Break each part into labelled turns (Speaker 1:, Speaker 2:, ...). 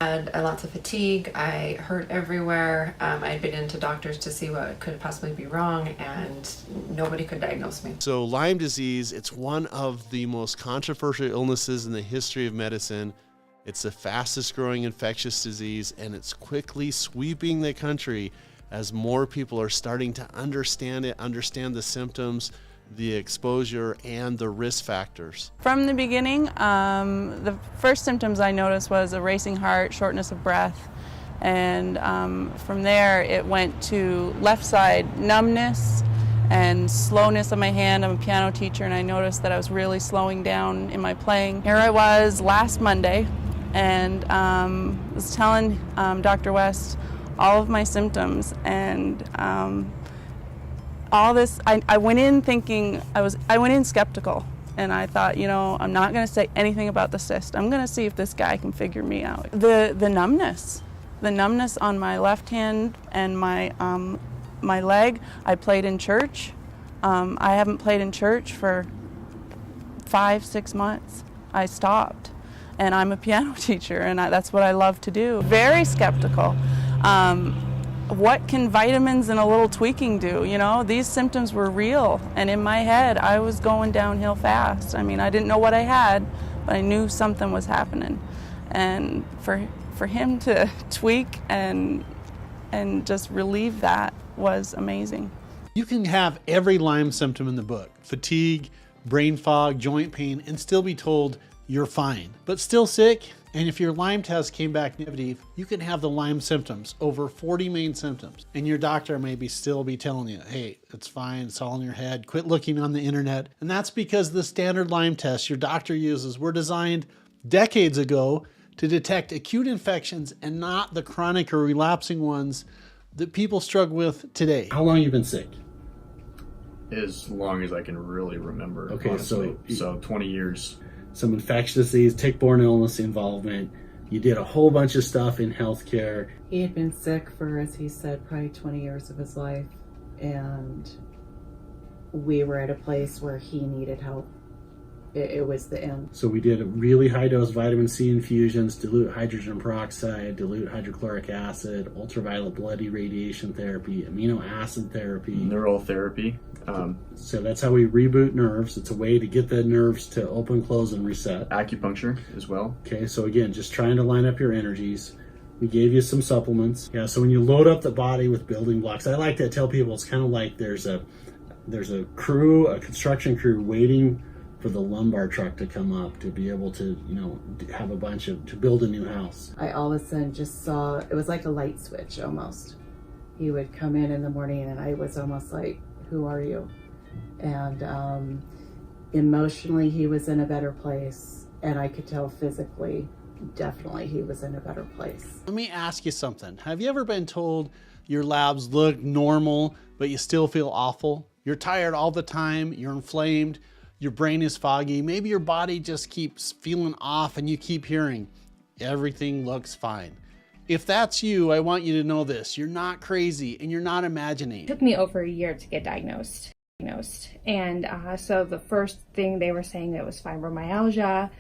Speaker 1: Had lots of fatigue. I hurt everywhere. I'd been into doctors to see what could possibly be wrong, and nobody could diagnose me.
Speaker 2: So Lyme disease, it's one of the most controversial illnesses in the history of medicine. It's the fastest growing infectious disease, and it's quickly sweeping the country as more people are starting to understand it, understand the symptoms, the exposure, and the risk factors.
Speaker 3: From the beginning, the first symptoms I noticed was a racing heart, shortness of breath, and from there it went to left side numbness and slowness of my hand. I'm a piano teacher, and I noticed that I was really slowing down in my playing. Here I was last Monday, and was telling Dr. West all of my symptoms, and all this, I went in thinking, I went in skeptical, and I thought, I'm not going to say anything about the cyst. I'm going to see if this guy can figure me out. The numbness on my left hand and my leg. I played in church. I haven't played in church for 5-6 months. I stopped, and I'm a piano teacher, and that's what I love to do. Very skeptical. What can vitamins and a little tweaking do? These symptoms were real, and in my head I was going downhill fast. I mean, I didn't know what I had, but I knew something was happening. And for him to tweak and just relieve that was amazing.
Speaker 4: You can have every Lyme symptom in the book: fatigue, brain fog, joint pain, and still be told you're fine, but still sick. And if your Lyme test came back negative, you can have the Lyme symptoms, over 40 main symptoms. And your doctor may still be telling you, hey, it's fine, it's all in your head, quit looking on the internet. And that's because the standard Lyme tests your doctor uses were designed decades ago to detect acute infections and not the chronic or relapsing ones that people struggle with today. How long have you been sick?
Speaker 5: As long as I can really remember.
Speaker 4: Okay,
Speaker 5: honestly. So 20 years.
Speaker 4: Some infectious disease, tick-borne illness involvement. You did a whole bunch of stuff in healthcare.
Speaker 6: He had been sick for, as he said, probably 20 years of his life. And we were at a place where he needed help. It was the end.
Speaker 4: So we did a really high dose vitamin C infusions, dilute hydrogen peroxide, dilute hydrochloric acid, ultraviolet blood irradiation therapy, amino acid therapy.
Speaker 5: Neural therapy.
Speaker 4: So that's how we reboot nerves. It's a way to get the nerves to open, close, and reset.
Speaker 5: Acupuncture as well.
Speaker 4: Okay, so again, just trying to line up your energies. We gave you some supplements. Yeah, so when you load up the body with building blocks, I like to tell people it's kind of like there's a crew, a construction crew waiting for the lumbar truck to come up to be able to, have a bunch to build a new house.
Speaker 6: I all of a sudden just saw, it was like a light switch almost. He would come in the morning and I was almost like, who are you? And emotionally he was in a better place, and I could tell physically, definitely he was in a better place.
Speaker 4: Let me ask you something. Have you ever been told your labs look normal, but you still feel awful? You're tired all the time, you're inflamed, your brain is foggy, maybe your body just keeps feeling off and you keep hearing, everything looks fine. If that's you, I want you to know this: you're not crazy and you're not imagining.
Speaker 7: It took me over a year to get diagnosed. And so the first thing they were saying, it was fibromyalgia.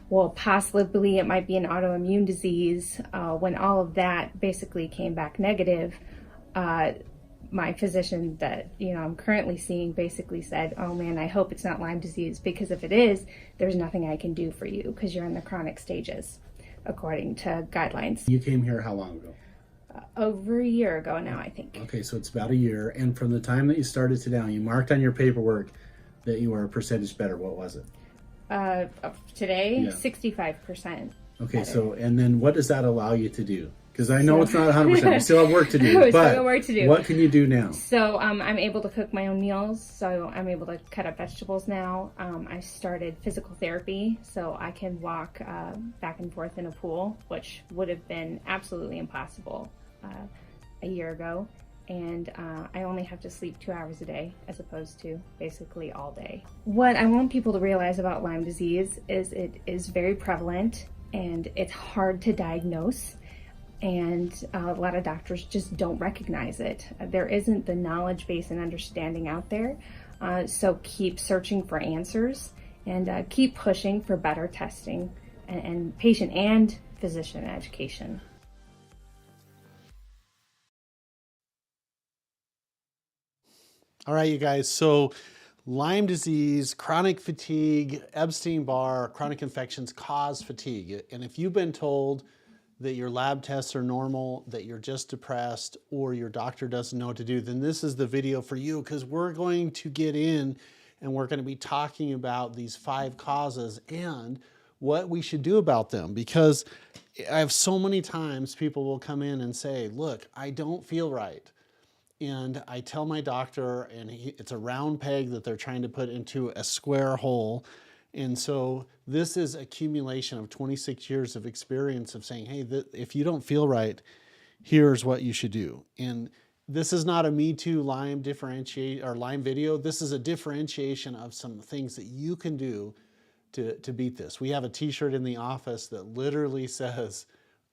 Speaker 7: Well, possibly it might be an autoimmune disease. When all of that basically came back negative, my physician that I'm currently seeing basically said, oh man, I hope it's not Lyme disease, because if it is, there's nothing I can do for you because you're in the chronic stages, according to guidelines.
Speaker 4: You came here how long ago?
Speaker 7: Over a year ago now, I think.
Speaker 4: Okay, so it's about a year. And from the time that you started to now, you marked on your paperwork that you were a percentage better. What was it?
Speaker 7: Today,
Speaker 4: Yeah.
Speaker 7: 65%.
Speaker 4: Okay,
Speaker 7: better.
Speaker 4: so, and then what does that allow you to do? Because I know it's not 100%. You still have work to do.
Speaker 7: Still
Speaker 4: but
Speaker 7: got work to do.
Speaker 4: What can you do now?
Speaker 7: So I'm able to cook my own meals. So I'm able to cut up vegetables now. I started physical therapy, so I can walk back and forth in a pool, which would have been absolutely impossible a year ago. And I only have to sleep 2 hours a day as opposed to basically all day. What I want people to realize about Lyme disease is it is very prevalent and it's hard to diagnose. And a lot of doctors just don't recognize it. There isn't the knowledge base and understanding out there. So keep searching for answers and keep pushing for better testing and patient and physician education.
Speaker 4: All right, you guys. So Lyme disease, chronic fatigue, Epstein-Barr, chronic infections cause fatigue. And if you've been told that your lab tests are normal, that you're just depressed, or your doctor doesn't know what to do, then this is the video for you, because we're going to get in and we're going to be talking about these 5 causes and what we should do about them. Because I have so many times people will come in and say, look, I don't feel right. And I tell my doctor, and it's a round peg that they're trying to put into a square hole. And so this is accumulation of 26 years of experience of saying, hey, if you don't feel right, here's what you should do. And this is not a Me Too Lyme Lyme video. This is a differentiation of some things that you can do to beat this. We have a t-shirt in the office that literally says,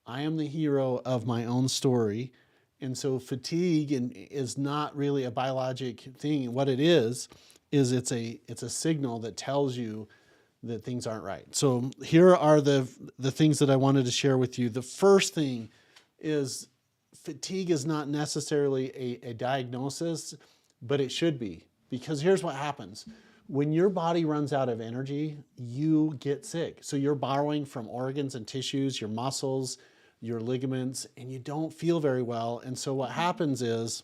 Speaker 4: I am the hero of my own story. And so fatigue is not really a biologic thing. What it is it's a signal that tells you that things aren't right. So here are the things that I wanted to share with you. The first thing is fatigue is not necessarily a diagnosis, but it should be. Because here's what happens. When your body runs out of energy, you get sick. So you're borrowing from organs and tissues, your muscles, your ligaments, and you don't feel very well. And so what happens is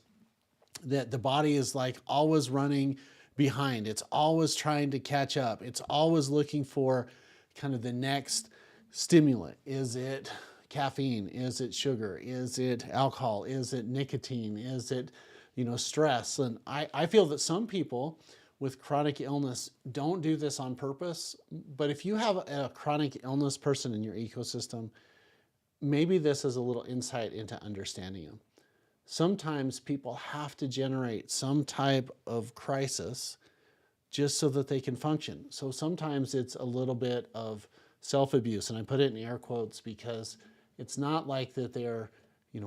Speaker 4: that the body is like always running behind. It's always trying to catch up. It's always looking for kind of the next stimulant. Is it caffeine? Is it sugar? Is it alcohol? Is it nicotine? Is it, stress? And I feel that some people with chronic illness don't do this on purpose. But if you have a chronic illness person in your ecosystem, maybe this is a little insight into understanding them. Sometimes people have to generate some type of crisis just so that they can function. So sometimes it's a little bit of self-abuse, and I put it in air quotes because it's not like that they're,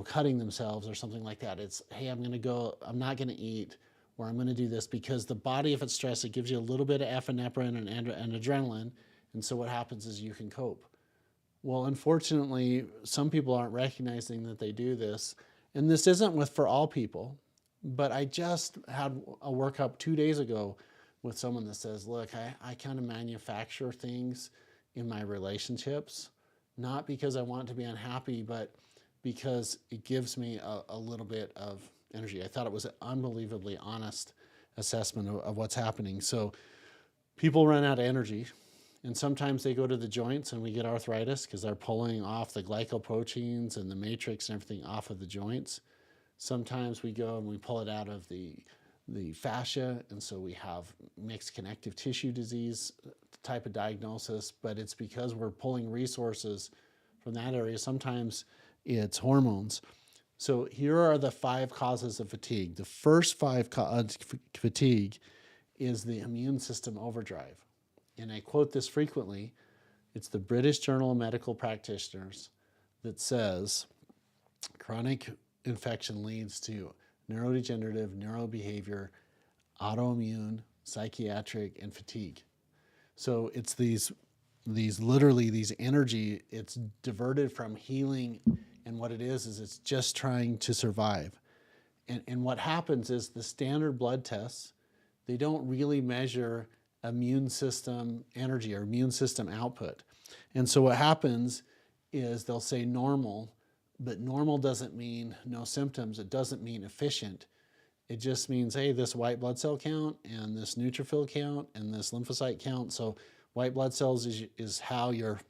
Speaker 4: cutting themselves or something like that. It's, hey, I'm not gonna eat, or I'm gonna do this, because the body, if it's stressed, it gives you a little bit of epinephrine and adrenaline, and so what happens is you can cope. Well, unfortunately, some people aren't recognizing that they do this. And this isn't for all people, but I just had a workup 2 days ago with someone that says, look, I kind of manufacture things in my relationships, not because I want to be unhappy, but because it gives me a little bit of energy. I thought it was an unbelievably honest assessment of what's happening. So people run out of energy. And sometimes they go to the joints and we get arthritis because they're pulling off the glycoproteins and the matrix and everything off of the joints. Sometimes we go and we pull it out of the fascia, and so we have mixed connective tissue disease type of diagnosis, but it's because we're pulling resources from that area. Sometimes it's hormones. So here are the 5 causes of fatigue. The first 5 fatigue is the immune system overdrive. And I quote this frequently. It's the British Journal of Medical Practitioners that says chronic infection leads to neurodegenerative, neurobehavior, autoimmune, psychiatric, and fatigue. So it's these energy, it's diverted from healing, and what it is it's just trying to survive. And what happens is the standard blood tests, they don't really measure immune system energy or immune system output. And so what happens is they'll say normal, but normal doesn't mean no symptoms. It doesn't mean efficient. It just means, hey, this white blood cell count and this neutrophil count and this lymphocyte count. So white blood cells is how your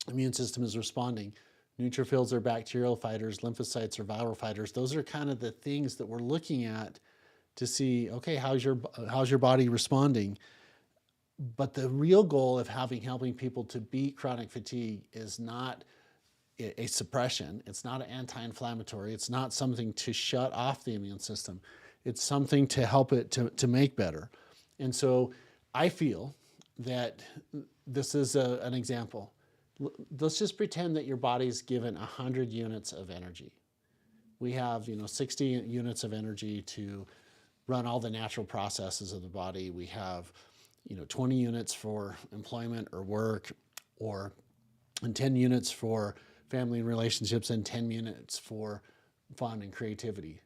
Speaker 4: immune system is responding. Neutrophils are bacterial fighters, lymphocytes are viral fighters. Those are kind of the things that we're looking at to see, okay, how's your body responding? But the real goal of helping people to beat chronic fatigue is not a suppression. It's not an anti-inflammatory. It's not something to shut off the immune system. It's something to help it to make better. And so I feel that this is an example. Let's just pretend that your body's given 100 units of energy. We have 60 units of energy to run all the natural processes of the body. We have 20 units for employment or work, and 10 units for family and relationships, and 10 minutes for fun and creativity.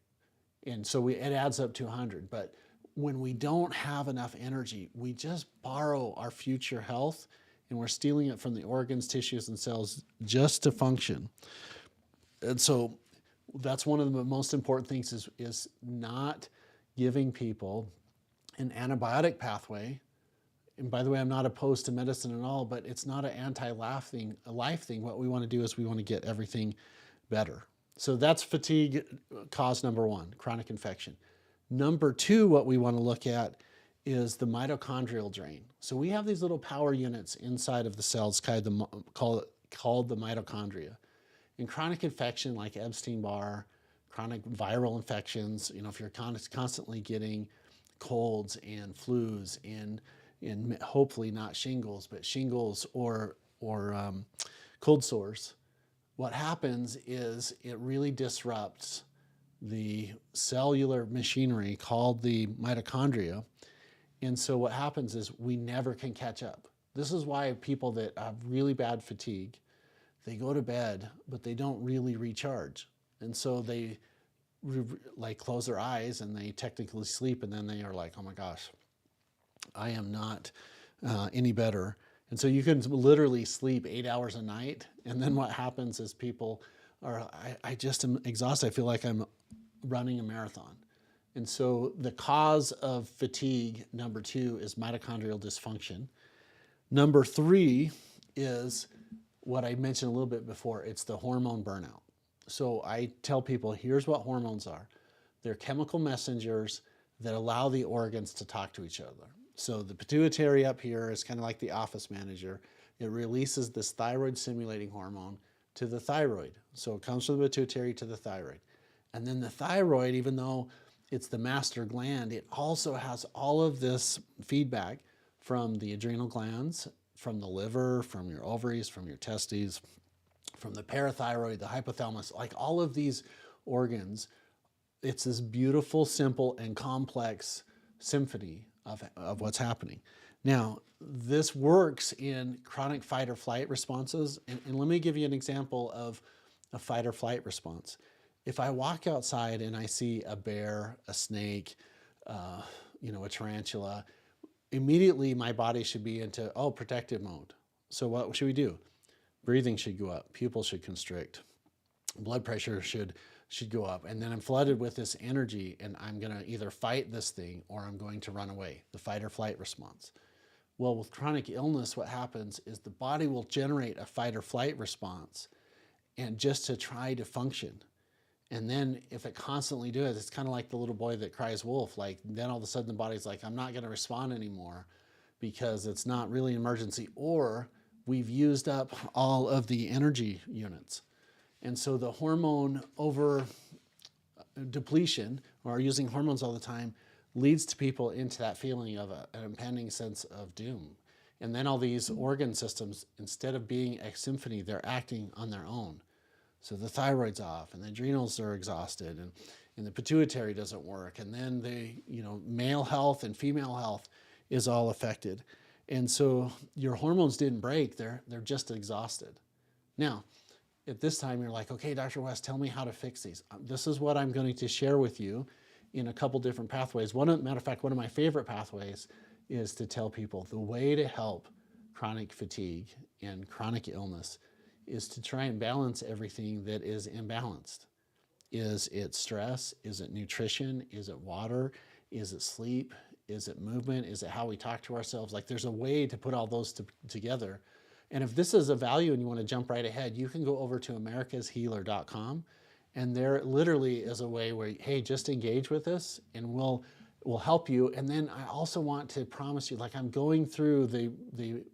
Speaker 4: And so it adds up to 100. But when we don't have enough energy, we just borrow our future health, and we're stealing it from the organs, tissues, and cells just to function. And so that's one of the most important things is not giving people an antibiotic pathway. And by the way, I'm not opposed to medicine at all, but it's not an anti-life thing. What we want to do is we want to get everything better. So that's fatigue cause number one, chronic infection. Number two, what we want to look at is the mitochondrial drain. So we have these little power units inside of the cells called the mitochondria. In chronic infection like Epstein-Barr, chronic viral infections, if you're constantly getting colds and flus and hopefully not shingles, but shingles or cold sores, what happens is it really disrupts the cellular machinery called the mitochondria. And so what happens is we never can catch up. This is why people that have really bad fatigue, they go to bed, but they don't really recharge. And so they close their eyes and they technically sleep, and then they are like, oh my gosh, I am not any better. And so you can literally sleep 8 hours a night. And then what happens is people are, I just am exhausted. I feel like I'm running a marathon. And so the cause of fatigue, number two, is mitochondrial dysfunction. Number three is what I mentioned a little bit before. It's the hormone burnout. So I tell people, here's what hormones are. They're chemical messengers that allow the organs to talk to each other. So the pituitary up here is kind of like the office manager. It releases this thyroid stimulating hormone to the thyroid. So it comes from the pituitary to the thyroid. And then the thyroid, even though it's the master gland, it also has all of this feedback from the adrenal glands, from the liver, from your ovaries, from your testes, from the parathyroid, the hypothalamus, like all of these organs. It's this beautiful, simple, and complex symphony of what's happening. Now, this works in chronic fight or flight responses. And let me give you an example of a fight or flight response. If I walk outside and I see a bear, a snake, a tarantula, immediately my body should be into, protective mode. So what should we do? Breathing should go up, pupils should constrict, blood pressure should go up. And then I'm flooded with this energy, and I'm going to either fight this thing or I'm going to run away, the fight or flight response. Well, with chronic illness, what happens is the body will generate a fight or flight response, and just to try to function. And then if it constantly does, it's kind of like the little boy that cries wolf. Like then all of a sudden the body's like, I'm not going to respond anymore because it's not really an emergency, or we've used up all of the energy units. And so the hormone over depletion, or using hormones all the time, leads to people into that feeling of an impending sense of doom. And then all these organ systems, instead of being a symphony, they're acting on their own. So the thyroid's off, and the adrenals are exhausted, and the pituitary doesn't work, and then male health and female health is all affected. And so your hormones didn't break, they're just exhausted. Now, at this time, you're like, okay, Dr. West, tell me how to fix these. This is what I'm going to share with you in a couple different pathways. Matter of fact, one of my favorite pathways is to tell people the way to help chronic fatigue and chronic illness is to try and balance everything that is imbalanced. Is it stress? Is it nutrition? Is it water? Is it sleep? Is it movement? Is it how we talk to ourselves? Like there's a way to put all those together. And if this is a value and you want to jump right ahead, you can go over to americashealer.com, and there literally is a way where, hey, just engage with us and we'll help you. And then I also want to promise you, like I'm going through the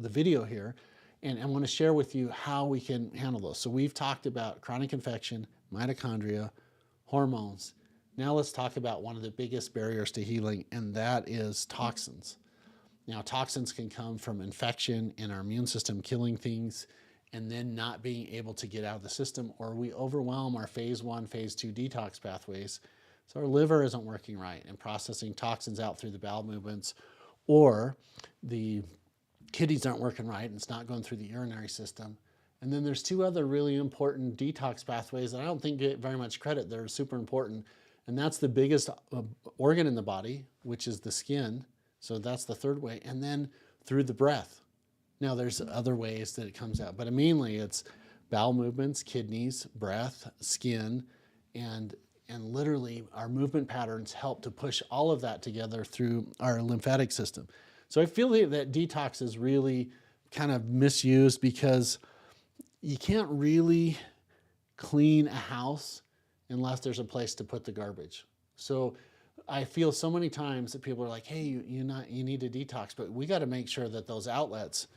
Speaker 4: video here, and I want to share with you how we can handle those. So we've talked about chronic infection, mitochondria, hormones. Now let's talk about one of the biggest barriers to healing, and that is toxins. Now, toxins can come from infection in our immune system killing things and then not being able to get out of the system, or we overwhelm our phase 1, phase 2 detox pathways. So our liver isn't working right and processing toxins out through the bowel movements, or the kidneys aren't working right and it's not going through the urinary system. And then there's two other really important detox pathways that I don't think get very much credit. They're super important. And that's the biggest organ in the body, which is the skin. So that's the third way. And then through the breath. Now there's other ways that it comes out, but mainly it's bowel movements, kidneys, breath, skin, and literally our movement patterns help to push all of that together through our lymphatic system. So I feel that detox is really kind of misused because you can't really clean a house unless there's a place to put the garbage. So I feel so many times that people are like, hey, you need to detox, but we got to make sure that those outlets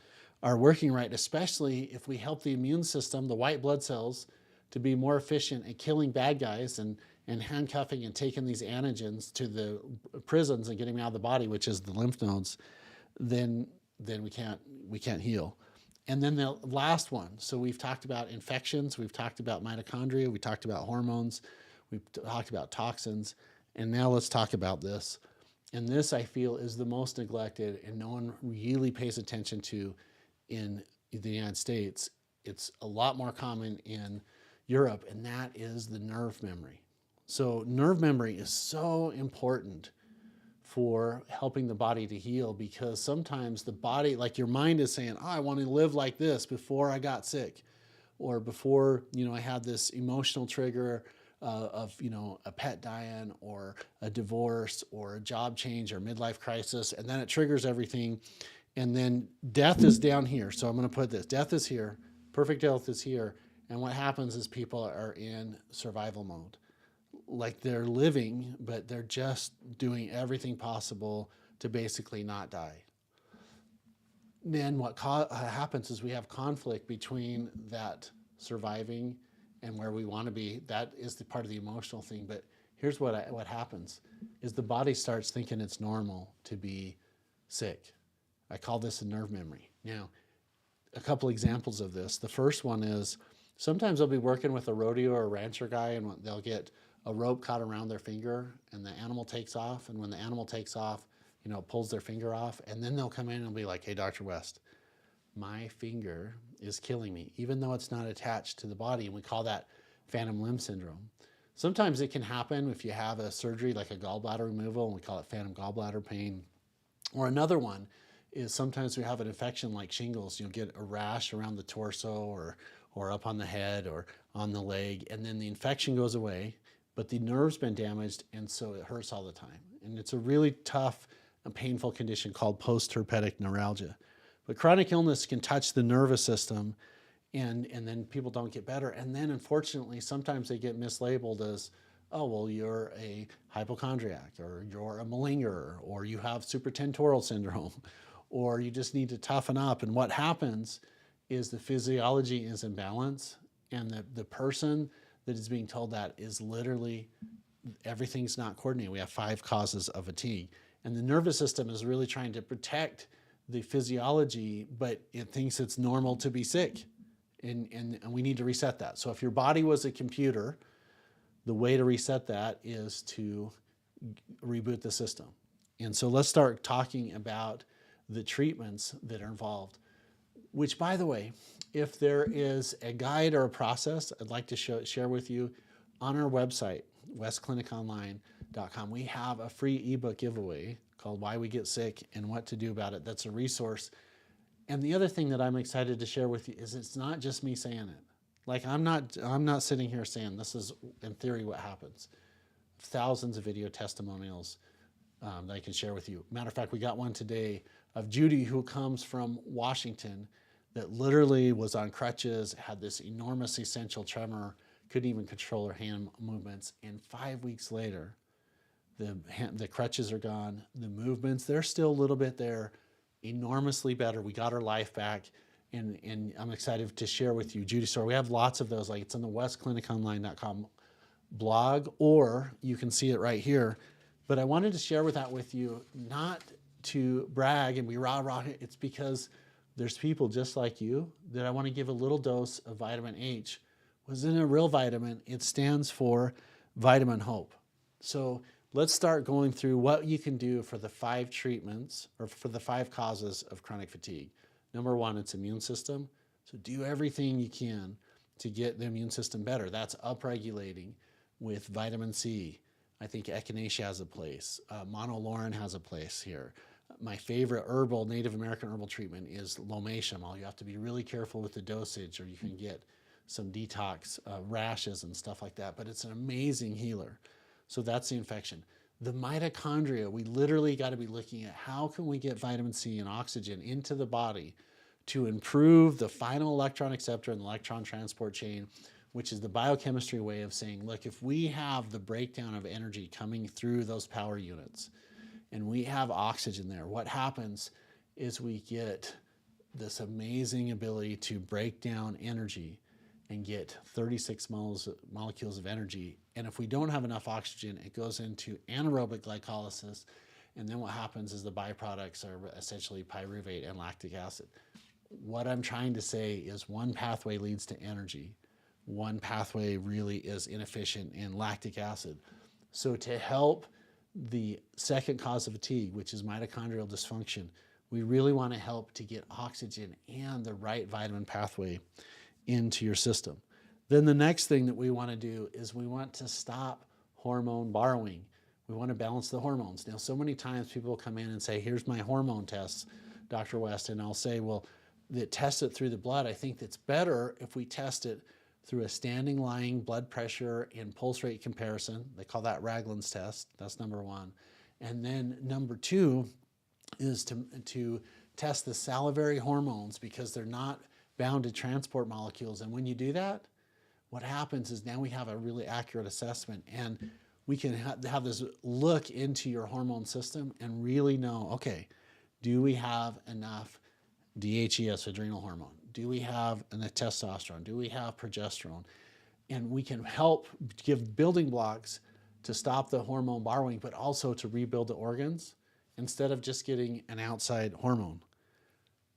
Speaker 4: are working right, especially if we help the immune system, the white blood cells, to be more efficient at killing bad guys and handcuffing and taking these antigens to the prisons and getting them out of the body, which is the lymph nodes, then we can't heal. And then the last one, so we've talked about infections, we've talked about mitochondria, we talked about hormones, we've talked about toxins, and now let's talk about this. And this, I feel, is the most neglected and no one really pays attention to in the United States. It's a lot more common in Europe, and that is the nerve memory. So nerve memory is so important for helping the body to heal, because sometimes the body, like your mind is saying, oh, I want to live like this before I got sick, or before, I had this emotional trigger of, a pet dying or a divorce or a job change or midlife crisis. And then it triggers everything. And then death is down here. So I'm going to put this, death is here, perfect health is here. And what happens is people are in survival mode. Like they're living, but they're just doing everything possible to basically not die. Then what happens is we have conflict between that surviving and where we want to be. That is the part of the emotional thing. But here's what happens is the body starts thinking it's normal to be sick. I call this a nerve memory. Now, a couple examples of this. The first one is sometimes I'll be working with a rodeo or a rancher guy, and they'll get a rope caught around their finger and the animal takes off. And when the animal takes off, it pulls their finger off. And then they'll come in and be like, hey, Dr. West, my finger is killing me, even though it's not attached to the body. And we call that phantom limb syndrome. Sometimes it can happen if you have a surgery like a gallbladder removal, and we call it phantom gallbladder pain. Or another one is sometimes we have an infection like shingles. You'll get a rash around the torso or up on the head or on the leg, and then the infection goes away, but the nerve's been damaged, and so it hurts all the time. And it's a really tough and painful condition called post-herpetic neuralgia. But chronic illness can touch the nervous system, and then people don't get better. And then, unfortunately, sometimes they get mislabeled as, oh, well, you're a hypochondriac, or you're a malingerer, or you have supratentorial syndrome, or you just need to toughen up. And what happens is the physiology is in balance, and the person that is being told that is literally everything's not coordinated. We have 5 causes of fatigue. And the nervous system is really trying to protect the physiology, but it thinks it's normal to be sick. And we need to reset that. So if your body was a computer, the way to reset that is to reboot the system. And so let's start talking about the treatments that are involved, which, by the way, if there is a guide or a process I'd like to share with you, on our website, westcliniconline.com, we have a free ebook giveaway called Why We Get Sick and What to Do About It. That's a resource. And the other thing that I'm excited to share with you is it's not just me saying it. Like I'm not sitting here saying this is in theory what happens. Thousands of video testimonials that I can share with you. Matter of fact, we got one today of Judy, who comes from Washington, that literally was on crutches, had this enormous essential tremor, couldn't even control her hand movements. And 5 weeks later, the crutches are gone. The movements, they're still a little bit there, enormously better. We got her life back. And I'm excited to share with you Judy's story. We have lots of those, like it's on the westcliniconline.com blog, or you can see it right here. But I wanted to share that with you, not to brag and be rah-rah. It's because there's people just like you that I want to give a little dose of vitamin H. Wasn't a real vitamin. It stands for vitamin hope. So let's start going through what you can do for the 5 treatments or for the 5 causes of chronic fatigue. Number 1, it's immune system. So do everything you can to get the immune system better. That's upregulating with vitamin C. I think echinacea has a place. Monolaurin has a place here. My favorite herbal, Native American herbal treatment is lomatium. All you have to be really careful with the dosage, or you can get some detox rashes and stuff like that. But it's an amazing healer. So that's the infection. The mitochondria, we literally got to be looking at how can we get vitamin C and oxygen into the body to improve the final electron acceptor and the electron transport chain, which is the biochemistry way of saying, look, if we have the breakdown of energy coming through those power units and we have oxygen there, what happens is we get this amazing ability to break down energy and get 36 molecules of energy. And if we don't have enough oxygen, it goes into anaerobic glycolysis. And then what happens is the byproducts are essentially pyruvate and lactic acid. What I'm trying to say is one pathway leads to energy. One pathway really is inefficient in lactic acid. So to help the second cause of fatigue, which is mitochondrial dysfunction, we really want to help to get oxygen and the right vitamin pathway into your system. Then the next thing that we want to do is we want to stop hormone borrowing. We want to balance the hormones. Now, so many times people come in and say, here's my hormone tests, Dr. West, and I'll say, well, test it through the blood. I think it's better if we test it through a standing lying blood pressure and pulse rate comparison. They call that Ragland's test. That's number one. And then number two is to test the salivary hormones, because they're not bound to transport molecules. And when you do that, what happens is now we have a really accurate assessment, and we can have this look into your hormone system and really know, okay, do we have enough DHEA, adrenal hormone? Do we have enough testosterone? Do we have progesterone? And we can help give building blocks to stop the hormone borrowing, but also to rebuild the organs instead of just getting an outside hormone.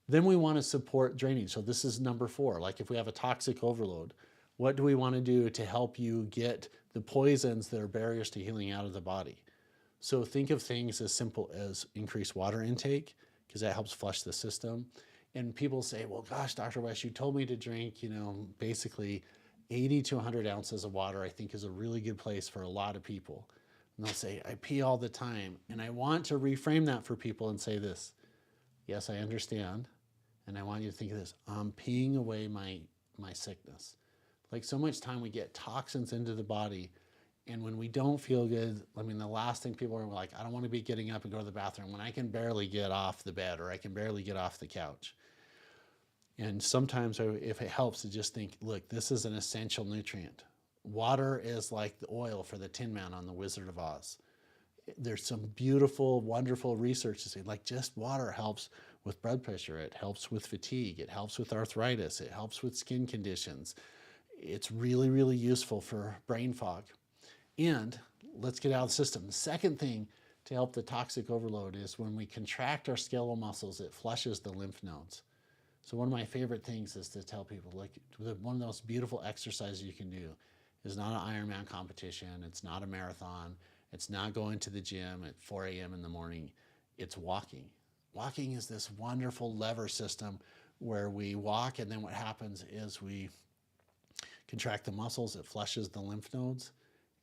Speaker 4: Then we want to support drainage. So this is number 4. Like if we have a toxic overload, what do we want to do to help you get the poisons that are barriers to healing out of the body? So think of things as simple as increased water intake, because that helps flush the system. And people say, well, gosh, Dr. West, you told me to drink, basically 80 to 100 ounces of water, I think is a really good place for a lot of people. And they'll say, I pee all the time. And I want to reframe that for people and say this. Yes, I understand. And I want you to think of this. I'm peeing away my sickness. Like so much time we get toxins into the body. And when we don't feel good, the last thing people are like, I don't want to be getting up and go to the bathroom when I can barely get off the bed or I can barely get off the couch. And sometimes if it helps to just think, look, this is an essential nutrient. Water is like the oil for the Tin Man on The Wizard of Oz. There's some beautiful, wonderful research to say, like just water helps with blood pressure. It helps with fatigue. It helps with arthritis. It helps with skin conditions. It's really, really useful for brain fog. And let's get out of the system. The second thing to help the toxic overload is when we contract our skeletal muscles, it flushes the lymph nodes. So one of my favorite things is to tell people, like, one of the most beautiful exercises you can do is not an Ironman competition. It's not a marathon. It's not going to the gym at 4 a.m. in the morning. It's walking. Walking is this wonderful lever system where we walk, and then what happens is we contract the muscles. It flushes the lymph nodes.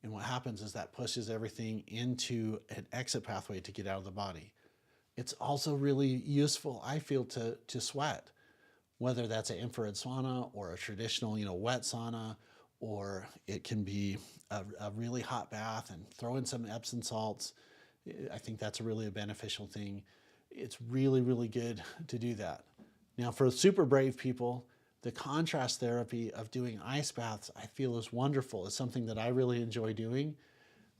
Speaker 4: And what happens is that pushes everything into an exit pathway to get out of the body. It's also really useful, I feel, to sweat, whether that's an infrared sauna or a traditional, wet sauna, or it can be a really hot bath and throw in some Epsom salts. I think that's really a beneficial thing. It's really, really good to do that. Now, for super brave people, the contrast therapy of doing ice baths, I feel is wonderful. It's something that I really enjoy doing,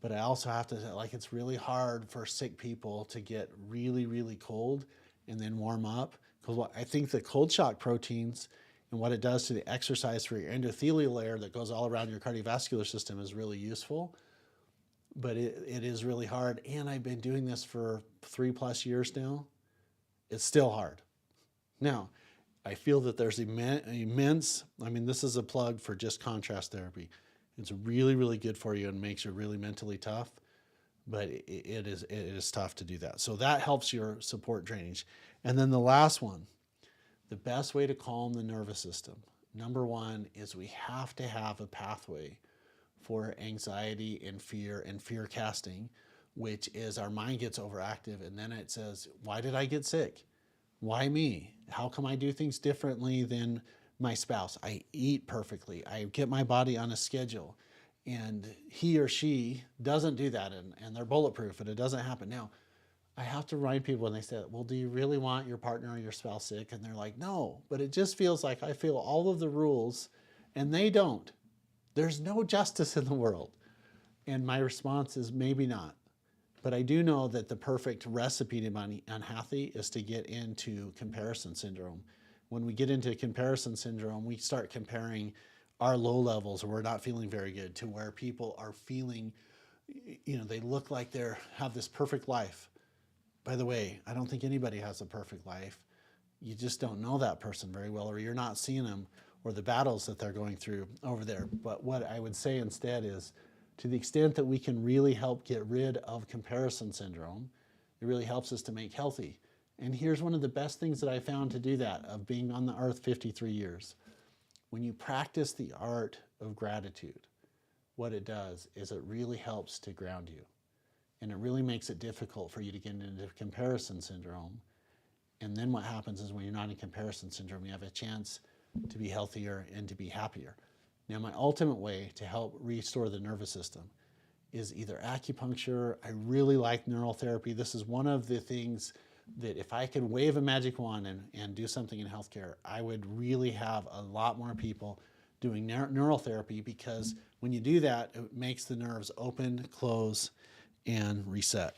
Speaker 4: but I also have to say, it's really hard for sick people to get really, really cold and then warm up. Because I think the cold shock proteins and what it does to the exercise for your endothelial layer that goes all around your cardiovascular system is really useful. But it is really hard. And I've been doing this for 3+ years now. It's still hard. Now, I feel that there's immense, this is a plug for just contrast therapy. It's really, really good for you and makes you really mentally tough, but it is tough to do that. So that helps your support drainage. And then the last one The best way to calm the nervous system, number one, is we have to have a pathway for anxiety and fear casting, which is our mind gets overactive and then it says, why did I get sick? Why me? How come I do things differently than my spouse? I eat perfectly. I get my body on a schedule. And he or she doesn't do that, and they're bulletproof, and it doesn't happen. Now, I have to remind people when they say, well, do you really want your partner or your spouse sick? And they're like, no, but it just feels like I feel all of the rules, and they don't. There's no justice in the world. And my response is maybe not. But I do know that the perfect recipe to be unhealthy is to get into comparison syndrome. When we get into comparison syndrome, we start comparing our low levels, where we're not feeling very good, to where people are feeling, they look like they have this perfect life. By the way, I don't think anybody has a perfect life. You just don't know that person very well, or you're not seeing them, or the battles that they're going through over there. But what I would say instead is, to the extent that we can really help get rid of comparison syndrome, it really helps us to make healthy. And here's one of the best things that I found to do that, of being on the earth 53 years. When you practice the art of gratitude, what it does is it really helps to ground you. And it really makes it difficult for you to get into comparison syndrome. And then what happens is, when you're not in comparison syndrome, you have a chance to be healthier and to be happier. Now, my ultimate way to help restore the nervous system is either acupuncture. I really like neural therapy. This is one of the things that if I could wave a magic wand and do something in healthcare, I would really have a lot more people doing neural therapy, because when you do that, it makes the nerves open, close, and reset.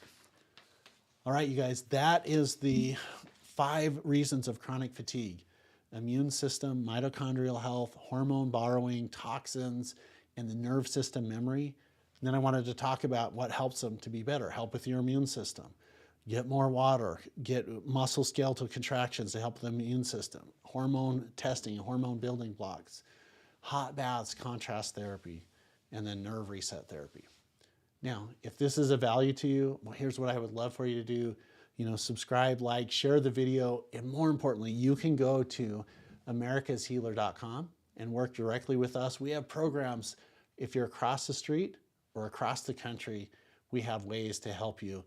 Speaker 4: All right, you guys, that is the 5 reasons of chronic fatigue: immune system, mitochondrial health, hormone borrowing, toxins, and the nerve system memory. And then I wanted to talk about what helps them to be better. Help with your immune system. Get more water, get muscle skeletal contractions to help the immune system, hormone testing, hormone building blocks, hot baths, contrast therapy, and then nerve reset therapy. Now, if this is a value to you, well, here's what I would love for you to do. Subscribe, like, share the video, and more importantly, you can go to americashealer.com and work directly with us. We have programs. If you're across the street or across the country, we have ways to help you.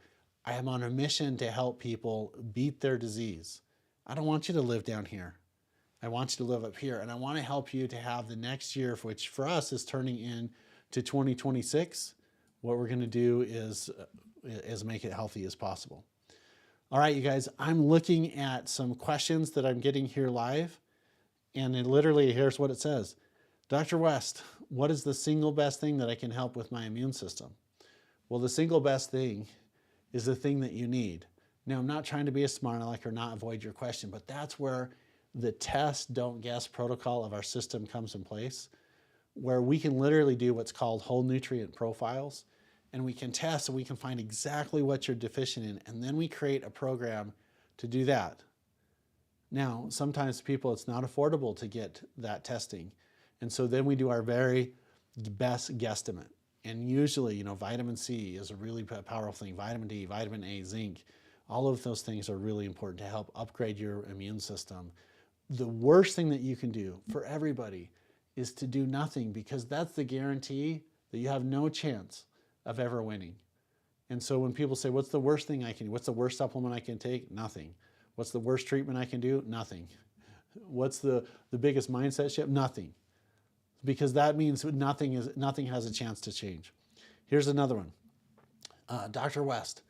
Speaker 4: I am on a mission to help people beat their disease. I don't want you to live down here. I want you to live up here, and I want to help you to have the next year, which for us is turning into 2026. What we're going to do is make it healthy as possible. All right, you guys, I'm looking at some questions that I'm getting here live, and here's what it says. Dr. West, what is the single best thing that I can help with my immune system? Well, the single best thing is the thing that you need. Now, I'm not trying to be a smart aleck or not avoid your question, but that's where the test, don't guess protocol of our system comes in place, where we can literally do what's called whole nutrient profiles, and we can test and we can find exactly what you're deficient in, and then we create a program to do that. Now, sometimes people, it's not affordable to get that testing, and so then we do our very best guesstimate. And usually, vitamin C is a really powerful thing. Vitamin D, vitamin A, zinc, all of those things are really important to help upgrade your immune system. The worst thing that you can do for everybody is to do nothing, because that's the guarantee that you have no chance of ever winning. And so when people say, what's the worst thing I can do? What's the worst supplement I can take? Nothing. What's the worst treatment I can do? Nothing. What's the biggest mindset shift? Nothing. Because that means nothing has a chance to change. Here's another one. Dr. West,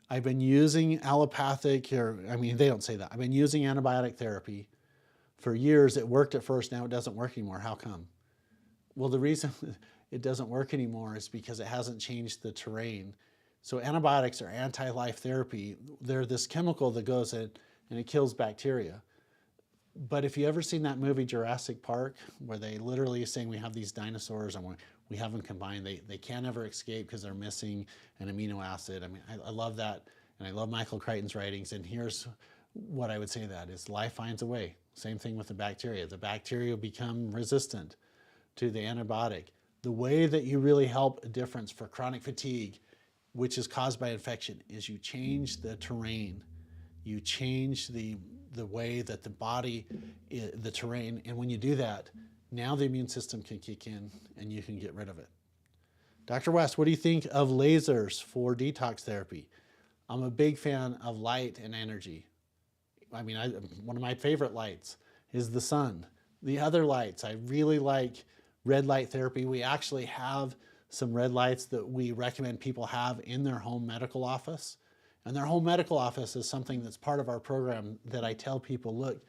Speaker 4: I've been using allopathic, they don't say that. I've been using antibiotic therapy for years. It worked at first, now it doesn't work anymore. How come? Well, the reason it doesn't work anymore is because it hasn't changed the terrain. So antibiotics are anti-life therapy. They're this chemical that goes in and it kills bacteria. But if you ever seen that movie Jurassic Park, where they literally are saying we have these dinosaurs and we have them combined, they can't ever escape because they're missing an amino acid. I love that, and I love Michael Crichton's writings. And here's what I would say: that is, life finds a way. Same thing with the bacteria. The bacteria become resistant to the antibiotic. The way that you really help a difference for chronic fatigue, which is caused by infection, is you change the terrain. You change the the way that the body, the terrain, and when you do that, now the immune system can kick in and you can get rid of it. Dr. West, what do you think of lasers for detox therapy? I'm a big fan of light and energy. I mean, one of my favorite lights is the sun. The other lights, I really like red light therapy. We actually have some red lights that we recommend people have in their home medical office. And their home medical office is something that's part of our program that I tell people, look,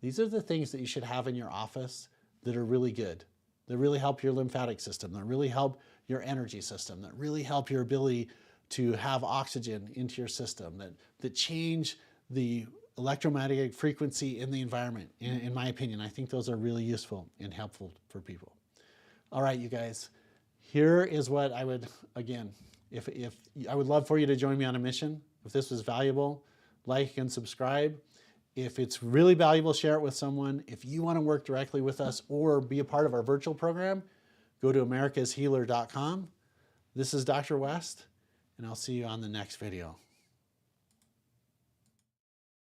Speaker 4: these are the things that you should have in your office that are really good, that really help your lymphatic system, that really help your energy system, that really help your ability to have oxygen into your system, that change the electromagnetic frequency in the environment. In my opinion, I think those are really useful and helpful for people. All right, you guys, here is what I would, again, if I would love for you to join me on a mission. If this was valuable, like and subscribe. If it's really valuable, share it with someone. If you want to work directly with us or be a part of our virtual program, go to americashealer.com. This is Dr. West, and I'll see you on the next video.